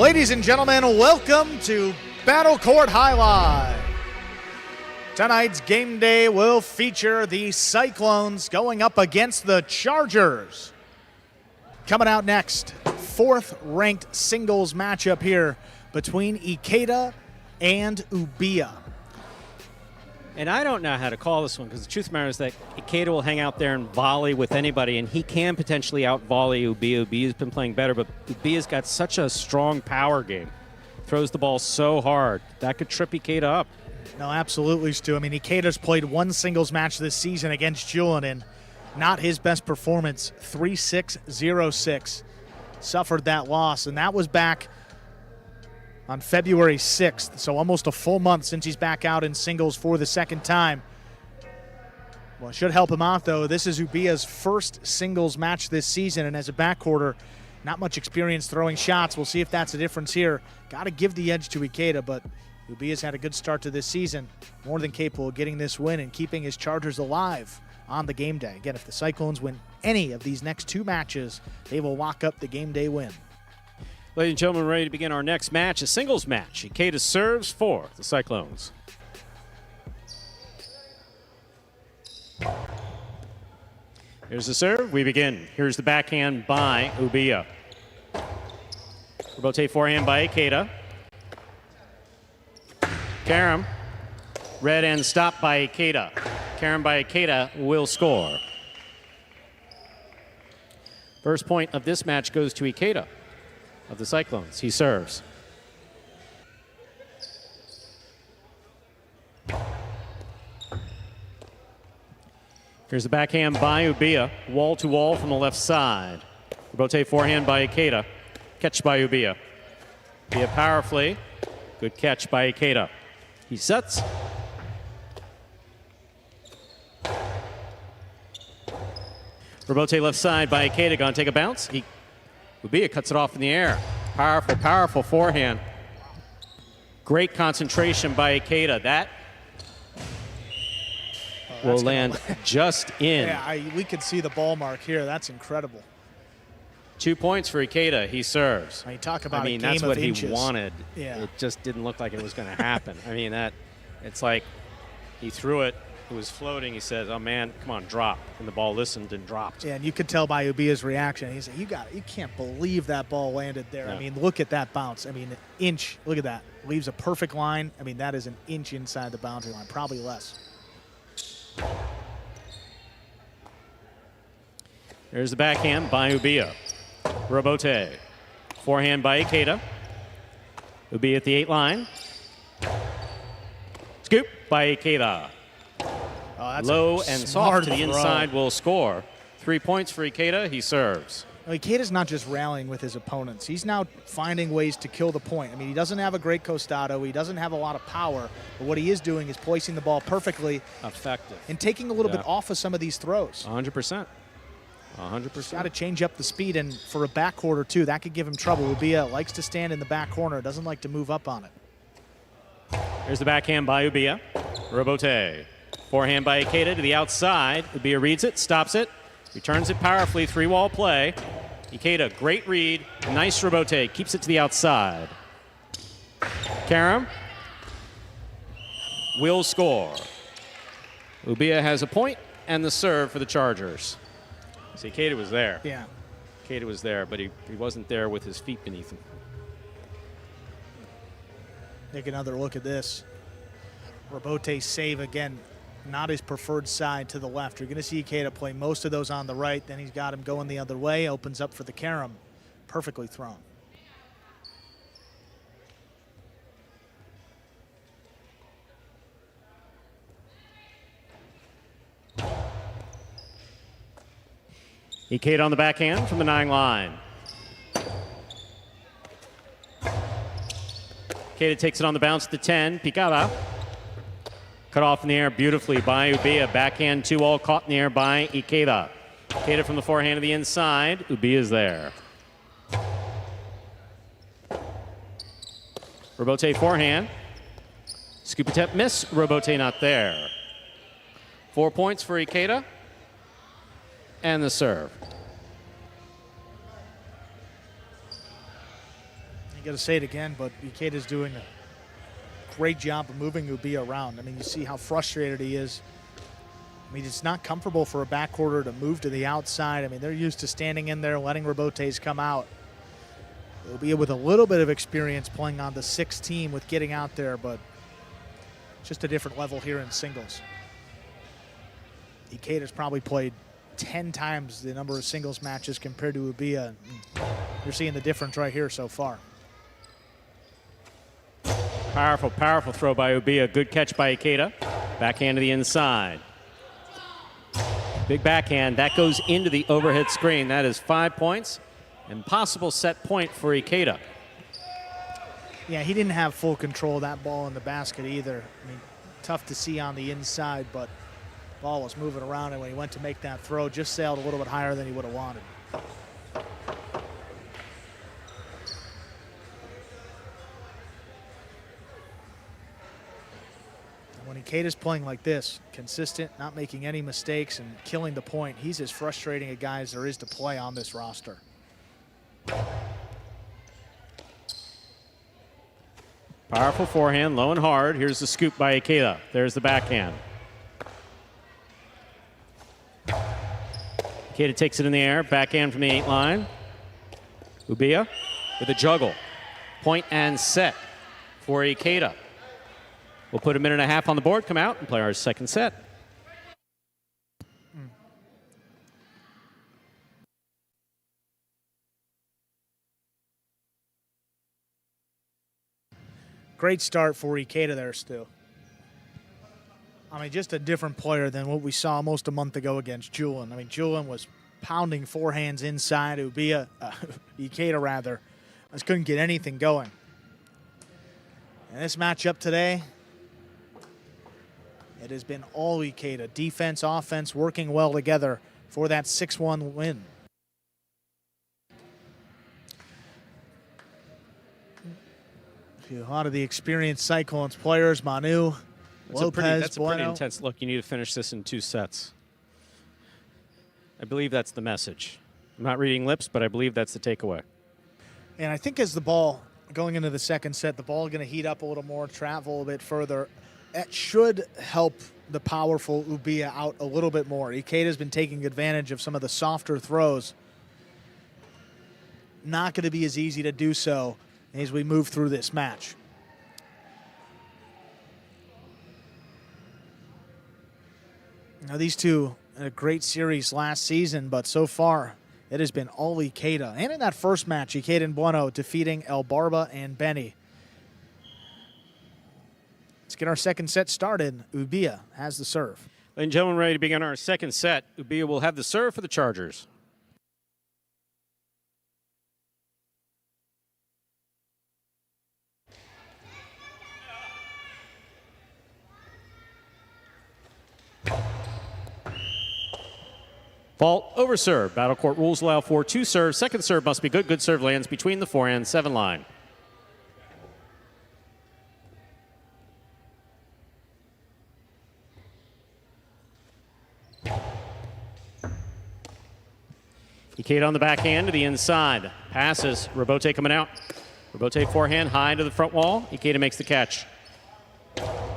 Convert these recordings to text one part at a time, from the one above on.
Ladies and gentlemen, welcome to Battle Court Jai-Alai. Tonight's game day will feature the Cyclones going up against the Chargers. Coming out next, fourth-ranked singles matchup here between Ikeda and Ubilla. And I don't know how to call this one because the truth of the matter is that Ikeda will hang out there and volley with anybody, and he can potentially out-volley Ubilla. Ubilla's been playing better, but Ubilla's got such a strong power game. Throws the ball so hard. That could trip Ikeda up. No, absolutely, Stu. I mean, Ikeda's played one singles match this season against Julian, and not his best performance. 3-6, 0-6. Suffered that loss, and that was back on February 6th, so almost a full month since he's back out in singles for the second time. Well, it should help him out, though. This is Ubilla's first singles match this season, and as a backcourter, not much experience throwing shots. We'll see if that's the difference here. Got to give the edge to Ikeda, but Ubilla's had a good start to this season. More than capable of getting this win and keeping his Chargers alive on the game day. Again, if the Cyclones win any of these next two matches, they will lock up the game day win. Ladies and gentlemen, ready to begin our next match, a singles match. Ikeda serves for the Cyclones. Here's the serve. We begin. Here's the backhand by Ubilla. Rebote forehand by Ikeda. Karam. Red end stop by Ikeda. Karam by Ikeda will score. First point of this match goes to Ikeda of the Cyclones. He serves. Here's the backhand by Ubilla, wall to wall from the left side. Rebote forehand by Ikeda. Catch by Ubilla. Ubilla powerfully. Good catch by Ikeda. He sets. Rebote left side by Ikeda. Gonna take a bounce. Ubilla cuts it off in the air. Powerful, powerful forehand. Great concentration by Ikeda. That will land just in. Yeah, we could see the ball mark here. That's incredible. 2 points for Ikeda. He serves. I mean, talk about a game that's what of inches. he wanted. Yeah. It just didn't look like it was going to happen. I mean, it's like he threw it. It was floating. He said, "Oh man, come on, drop!" And the ball listened and dropped. Yeah, and you could tell by Ubilla's reaction. He said, "You can't believe that ball landed there." Yeah. I mean, look at that bounce. I mean, an inch. Look at that. Leaves a perfect line. I mean, that is an inch inside the boundary line, probably less. There's the backhand by Ubilla. Rebote. Forehand by Ikeda. Ubilla at the 8 line. Scoop by Ikeda. Oh, low and soft to the inside will score. 3 points for Ikeda. He serves. Well, Ikeda's not just rallying with his opponents. He's now finding ways to kill the point. I mean, he doesn't have a great costado. He doesn't have a lot of power. But what he is doing is placing the ball perfectly. Effective. And taking a little bit off of some of these throws. 100%. 100%. Got to change up the speed, and for a backcourt too, that could give him trouble. Ubilla likes to stand in the back corner, doesn't like to move up on it. Here's the backhand by Ubilla. Rebote. Forehand by Ikeda to the outside. Ubilla reads it, stops it, returns it powerfully, 3-wall play. Ikeda, great read, nice rebote, keeps it to the outside. Karam will score. Ubilla has a point and the serve for the Chargers. See, Ikeda was there. Yeah. Ikeda was there, but he wasn't there with his feet beneath him. Take another look at this. Rebote save again. Not his preferred side to the left. You're going to see Ikeda play most of those on the right. Then he's got him going the other way. Opens up for the Karam. Perfectly thrown. Ikeda on the backhand from the 9 line. Ikeda takes it on the bounce to 10. Picada. Cut off in the air beautifully by Ubilla. Backhand 2-all caught in the air by Ikeda. Ikeda from the forehand to the inside. Ubilla's there. Rebote forehand. Scoop attempt miss. Rebote not there. 4 points for Ikeda. And the serve. You got to say it again, but Ikeda's doing a great job of moving Ubilla around. I mean, you see how frustrated he is. I mean, it's not comfortable for a backcourter to move to the outside. I mean, they're used to standing in there, letting Rebotes come out. Ubilla with a little bit of experience playing on the 6th team with getting out there, but just a different level here in singles. Ikeda's probably played 10 times the number of singles matches compared to Ubilla. You're seeing the difference right here so far. Powerful, powerful throw by Ubilla. Good catch by Ikeda. Backhand to the inside. Big backhand. That goes into the overhead screen. That is 5 points. Impossible set point for Ikeda. Yeah, he didn't have full control of that ball in the basket either. I mean, tough to see on the inside, but ball was moving around, and when he went to make that throw, just sailed a little bit higher than he would have wanted. When Ikeda's playing like this, consistent, not making any mistakes, and killing the point, he's as frustrating a guy as there is to play on this roster. Powerful forehand, low and hard. Here's the scoop by Ikeda. There's the backhand. Ikeda takes it in the air, backhand from the 8 line. Ubilla with a juggle. Point and set for Ikeda. We'll put a minute and a half on the board, come out, and play our second set. Great start for Ikeda there, Stu. I mean, just a different player than what we saw almost a month ago against Julian. I mean, Julian was pounding forehands inside. Ikeda rather, just couldn't get anything going. And this matchup today, it has been all Ikeda. Defense, offense working well together for that 6-1 win. A lot of the experienced Cyclones players, Manu, Lopez, that's a pretty intense look. You need to finish this in 2 sets. I believe that's the message. I'm not reading lips, but I believe that's the takeaway. And I think as the ball, going into the second set, the ball is going to heat up a little more, travel a bit further. That should help the powerful Ubilla out a little bit more. Ikeda's been taking advantage of some of the softer throws. Not going to be as easy to do so as we move through this match. Now, these two had a great series last season, but so far it has been all Ikeda. And in that first match, Ikeda and Bueno defeating El Barba and Benny. Let's get our second set started. Ubilla has the serve. Ladies and gentlemen, ready to begin our second set. Ubilla will have the serve for the Chargers. Fault over serve. Battle court rules allow for 2 serves. Second serve must be good. Good serve lands between the forehand 7 line. Ikeda on the backhand to the inside. Passes. Rebote coming out. Rebote forehand high to the front wall. Ikeda makes the catch.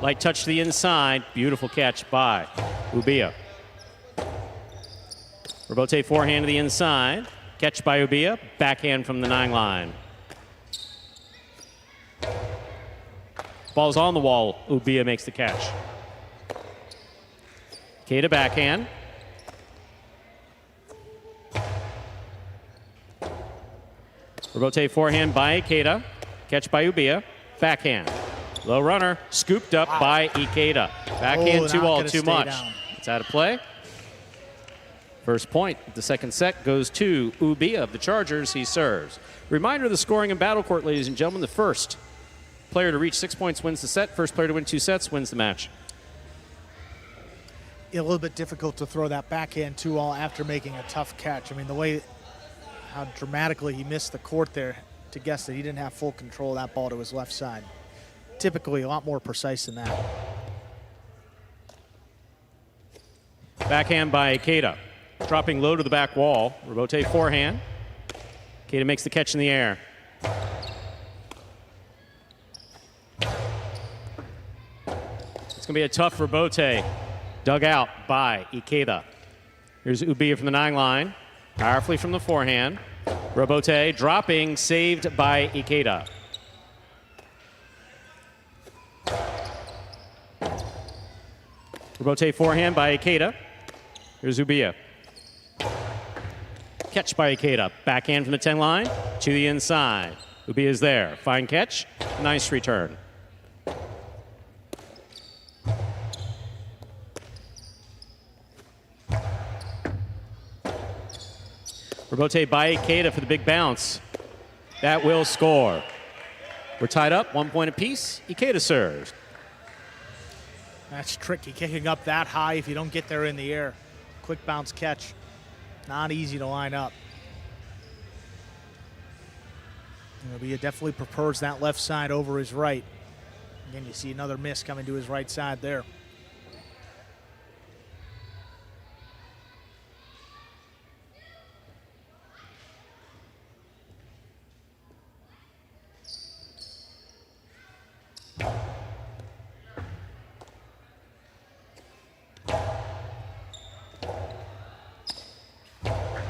Light touch to the inside. Beautiful catch by Ubilla. Rebote forehand to the inside. Catch by Ubilla. Backhand from the 9 line. Ball's on the wall. Ubilla makes the catch. Ikeda backhand. Rebote forehand by Ikeda. Catch by Ubilla. Backhand. Low runner. Scooped up by Ikeda. Backhand 2-all too much. It's out of play. First point of the second set goes to Ubilla of the Chargers. He serves. Reminder of the scoring in battle court, ladies and gentlemen. The first player to reach 6 points wins the set. First player to win 2 sets wins the match. Yeah, a little bit difficult to throw that backhand 2-all after making a tough catch. I mean, the way how dramatically he missed the court there, to guess that he didn't have full control of that ball to his left side. Typically a lot more precise than that. Backhand by Ikeda. Dropping low to the back wall. Rebote forehand. Ikeda makes the catch in the air. It's going to be a tough rebote. Dug out by Ikeda. Here's Ubilla from the 9 line. Powerfully from the forehand. Rebote dropping, saved by Ikeda. Rebote forehand by Ikeda. Here's Ubilla. Catch by Ikeda. Backhand from the 10 line to the inside. Ubilla's there. Fine catch. Nice return. Rebote by Ikeda for the big bounce. That will score. We're tied up, 1 point apiece. Ikeda serves. That's tricky, kicking up that high if you don't get there in the air. Quick bounce catch. Not easy to line up. Ubilla definitely prefers that left side over his right. Again, you see another miss coming to his right side there.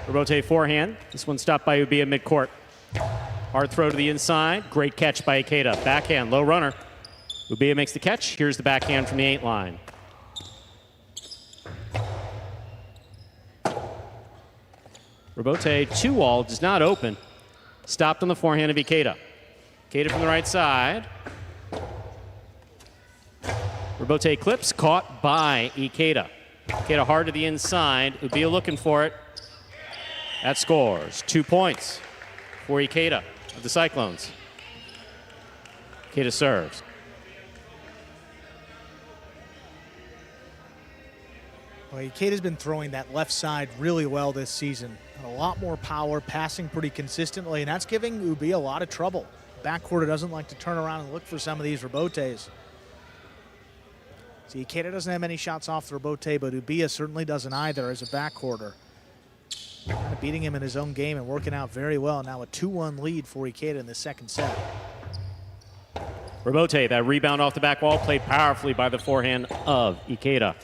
Rebote forehand. This one stopped by Ubilla midcourt. Hard throw to the inside. Great catch by Ikeda. Backhand, low runner. Ubilla makes the catch. Here's the backhand from the 8 line. Rebote 2-all does not open. Stopped on the forehand of Ikeda. Ikeda from the right side. Rebote clips, caught by Ikeda. Ikeda hard to the inside. Ubilla looking for it. That scores 2 points for Ikeda of the Cyclones. Ikeda serves. Well, Ikeda's been throwing that left side really well this season. A lot more power, passing pretty consistently, and that's giving Ubilla a lot of trouble. Backcourt doesn't like to turn around and look for some of these rebotes. See, Ikeda doesn't have many shots off the rebote, but Ubilla certainly doesn't either as a backcourter. Kind of beating him in his own game and working out very well. Now a 2-1 lead for Ikeda in the second set. Rebote, that rebound off the back wall, played powerfully by the forehand of Ikeda.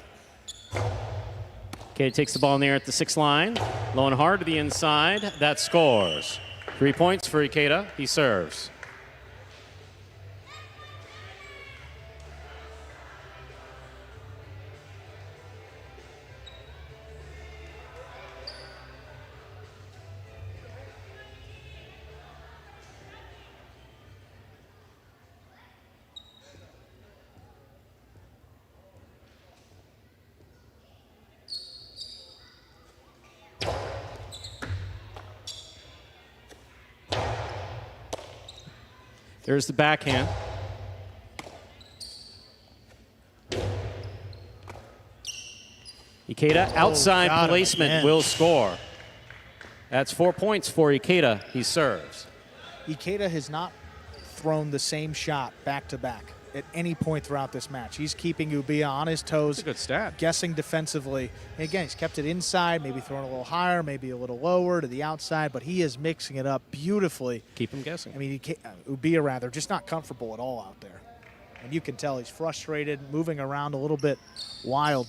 Ikeda takes the ball in the air at the 6 line. Low and hard to the inside. That scores. 3 points for Ikeda. He serves. There's the backhand. Ikeda, outside placement, will score. That's 4 points for Ikeda. He serves. Ikeda has not thrown the same shot back-to-back at any point throughout this match. He's keeping Ubilla on his toes. That's a good stat. Guessing defensively. And again, he's kept it inside, maybe throwing a little higher, maybe a little lower to the outside, but he is mixing it up beautifully. Keep him guessing. I mean, Ubilla rather, just not comfortable at all out there. And you can tell he's frustrated, moving around a little bit wild.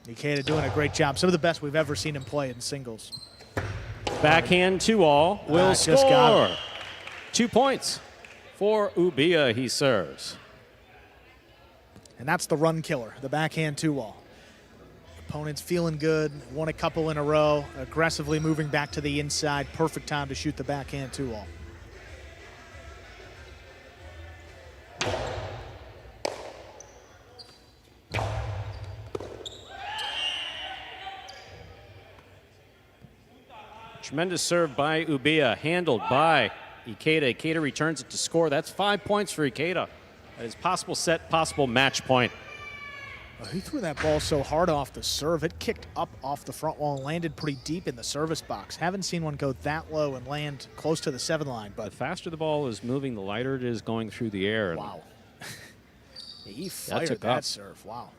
Ikeda doing a great job. Some of the best we've ever seen him play in singles. Backhand 2-all will score. Just got it. 2 points for Ubilla. He serves. And that's the run killer, the backhand 2-all. Opponent's feeling good, won a couple in a row, aggressively moving back to the inside. Perfect time to shoot the backhand 2-all. Tremendous serve by Ubilla, handled by Ikeda. Ikeda returns it to score. That's 5 points for Ikeda. That is possible set, possible match point. Well, he threw that ball so hard off the serve. It kicked up off the front wall and landed pretty deep in the service box. Haven't seen one go that low and land close to the 7 line. But the faster the ball is moving, the lighter it is going through the air. Wow. He fired That's that serve. Wow.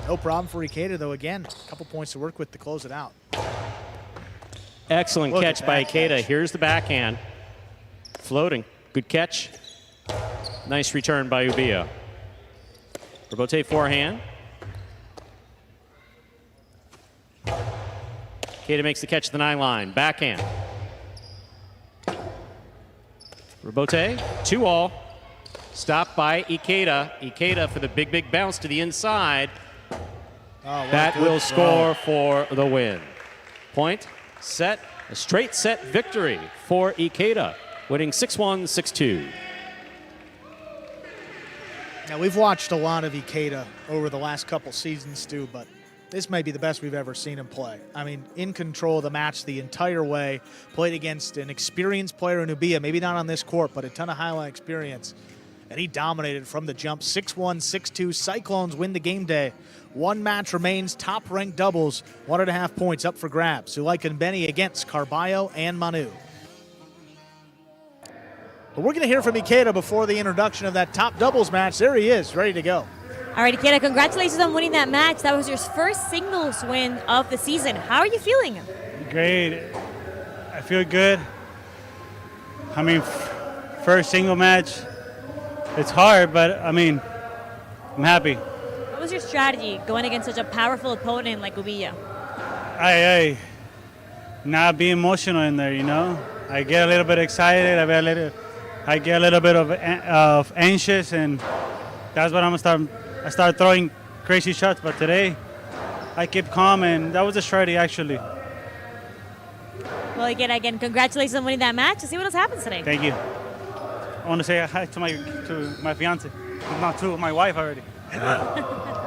No problem for Ikeda, though. Again, a couple points to work with to close it out. Excellent catch by Ikeda. Here's the backhand. Floating. Good catch. Nice return by Ubilla. Robote forehand. Ikeda makes the catch at the 9 line. Backhand. Robote, 2-all. Stopped by Ikeda. Ikeda for the big bounce to the inside. That will score for the win. Point, set, a straight set victory for Ikeda, winning 6-1, 6-2. Now, we've watched a lot of Ikeda over the last couple seasons, Stu, but this may be the best we've ever seen him play. I mean, in control of the match the entire way, played against an experienced player in Ubilla, maybe not on this court, but a ton of highlight experience. And he dominated from the jump, 6-1, 6-2. Cyclones win the game day. One match remains, top-ranked doubles, 1.5 points up for grabs. Zuleika and Benny against Carballo and Manu. But we're going to hear from Ikeda before the introduction of that top doubles match. There he is, ready to go. All right, Ikeda, congratulations on winning that match. That was your first singles win of the season. How are you feeling? Great. I feel good. I mean, first single match, it's hard, but I mean, I'm happy. What was your strategy going against such a powerful opponent like Ubilla? I not be emotional in there, you know. I get a little bit excited. I get a little bit of anxious, and that's what I'm gonna start. I start throwing crazy shots, but today I keep calm, and that was the strategy actually. Well, again, congratulations on winning that match. Let's see what else happens today. Thank you. I want to say hi to my fiance, not to my wife already.